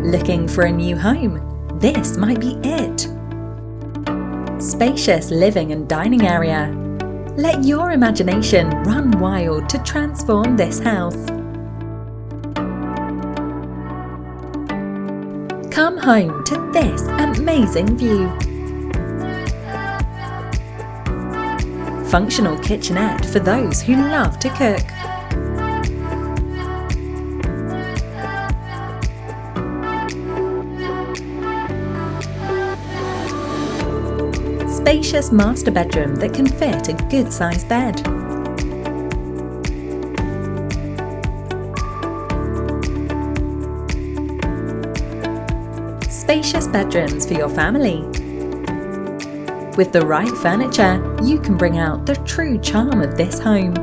Looking for a new home? This might be it. Spacious living and dining area. Let your imagination run wild to transform this house. Come home to this amazing view. Functional kitchenette for those who love to cook. Spacious master bedroom that can fit a good-sized bed. Spacious bedrooms for your family. With the right furniture, you can bring out the true charm of this home.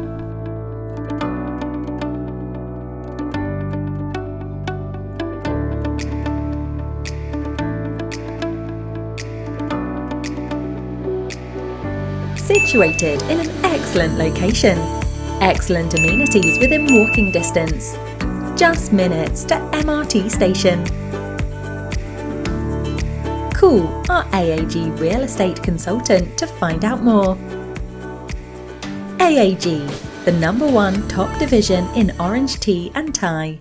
Situated in an excellent location. Excellent amenities within walking distance. Just minutes to MRT station. Call our AAG real estate consultant to find out more. AAG, the #1 top division in orange tea and tie.